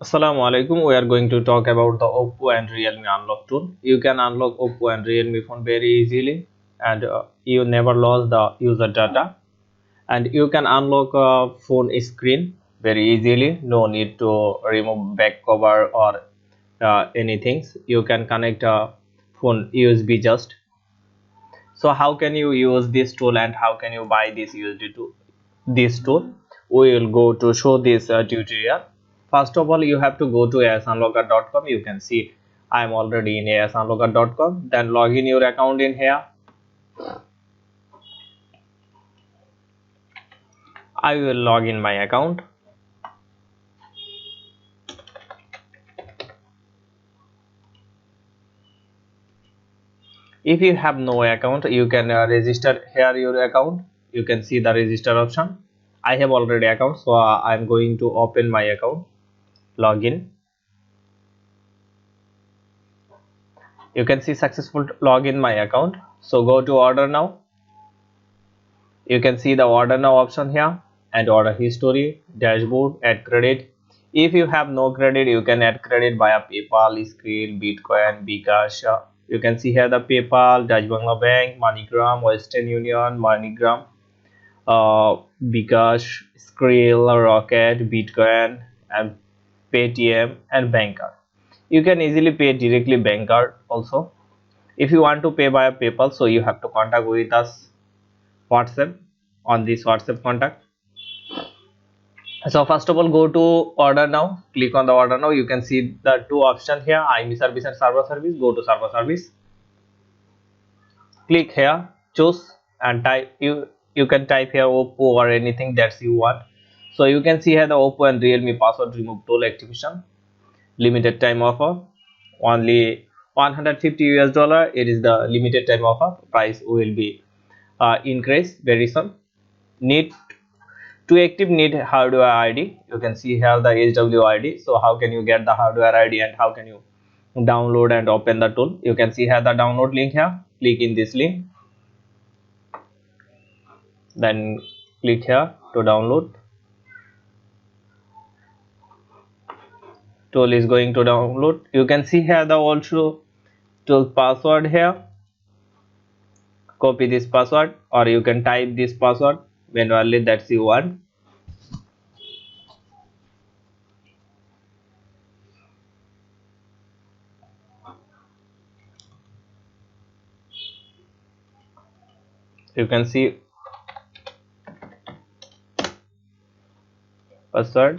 Assalamu alaikum. We are going to talk about the Oppo and Realme unlock tool. You can unlock Oppo and Realme phone very easily, and you never lose the user data. And you can unlock a phone screen very easily. No need to remove back cover or anything. You can connect a phone USB just. So how can you use this tool and how can you buy this USD to this tool? We will go to show this tutorial. First of all, you have to go to asunlocker.com. You can see I am already in asunlocker.com. Then log in your account in here. I will log in my account. If you have no account, you can register here your account. You can see the register option. I have already account, so I am going to open my account. Login. You can see successful login my account. So go to order now. You can see the order now option here and order history, dashboard, add credit. If you have no credit, you can add credit via PayPal, Skrill, Bitcoin, Bcash. You can see here the PayPal, Dutch Bangla Bank, MoneyGram, Western Union, MoneyGram, Bcash, Skrill, Rocket, Bitcoin, and Paytm and Banker. You can easily pay directly Banker also. If you want to pay via PayPal, so you have to contact with us WhatsApp on this WhatsApp contact. So first of all, go to order now. Click on the order now. You can see the two options here: IME service and server service. Go to server service. Click here, choose and type. You can type here Oppo or anything that you want. So you can see here the Oppo and Realme password remove tool activation. Limited time offer. Only 150 US dollar. It is the limited time offer. Price will be increased very soon. Need to active need hardware ID. You can see here the HWID. So how can you get the hardware ID and how can you download and open the tool? You can see here the download link here. Click in this link, then click here to download. Tool is going to download. You can see here the also tool password here. Copy this password or you can type this password manually that you want. You can see password,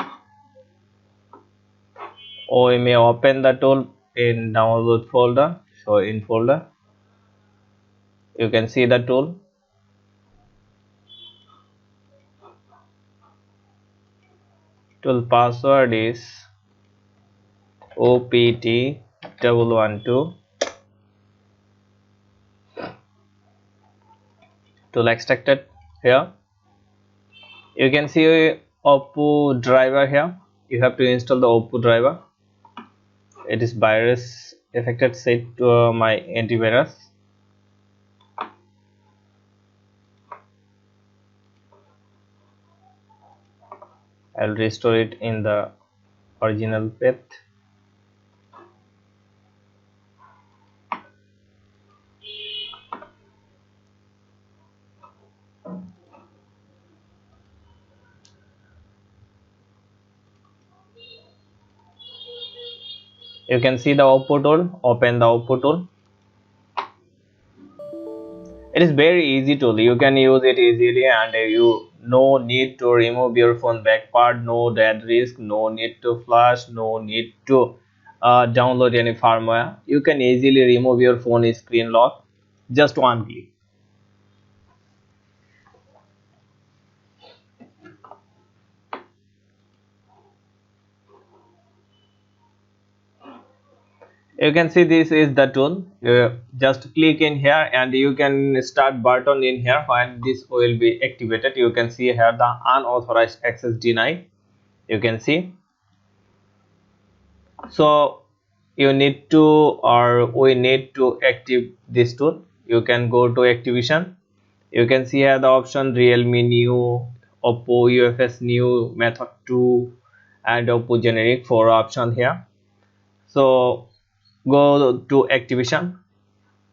or you may open the tool in download folder. So in folder you can see the tool. Tool password is OPT112. Tool extracted here. You can see Oppo driver here. You have to install the Oppo driver. It is virus affected, set to my antivirus. I'll restore it in the original path. You can see the Oppo tool. Open the Oppo tool. It is very easy tool. You can use it easily and you no need to remove your phone back part, no dead risk, no need to flash, no need to download any firmware. You can easily remove your phone screen lock just one click. You can see this is the tool. Just click in here and you can start button in here. When this will be activated, you can see here the unauthorized access denied. You can see. So you need to, or we need to active this tool. You can go to activation. You can see here the option Realme new, Oppo UFS new, method 2, and Oppo generic 4 option here. So go to Activation,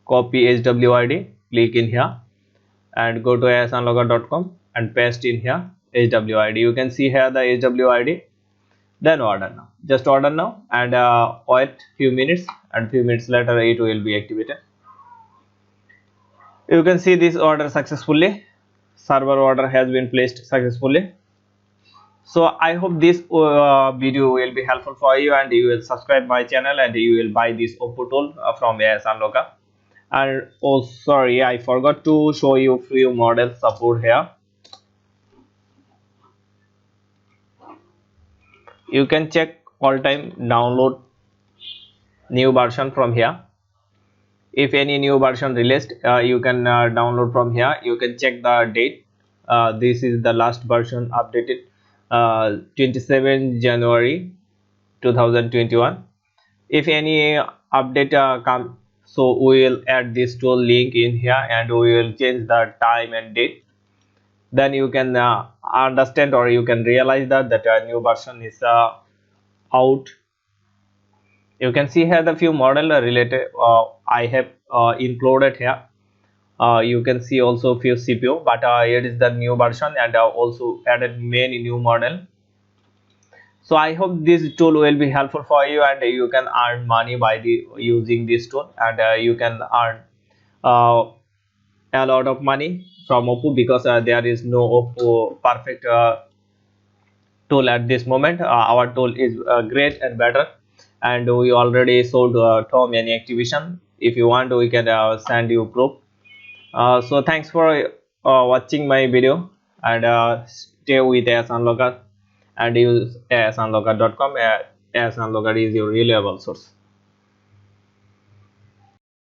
copy HWID, click in here and go to asunlogger.com and paste in here HWID. You can see here the HWID. Then order now, just order now and wait few minutes, and few minutes later it will be activated. You can see this order successfully, server order has been placed successfully. So I hope this video will be helpful for you, and you will subscribe my channel and you will buy this Oppo tool from AS Unlocker. And oh sorry, I forgot to show you few models support here. You can check all time download new version from here. If any new version released, you can download from here. You can check the date. This is the last version updated 27 January 2021. If any update come, so we will add this tool link in here and we will change the time and date. Then you can understand, or you can realize that a new version is out. You can see here the few model related I have included here. You can see also few CPU, but it is the new version, and also added many new model. So I hope this tool will be helpful for you, and you can earn money by using this tool, and you can earn a lot of money from Oppo, because there is no Oppo perfect tool at this moment. Our tool is great and better, and we already sold Tom any activation. If you want, we can send you proof. So thanks for watching my video, and stay with AS Unlocker and use asunlocker.com. AS Unlocker is your reliable source.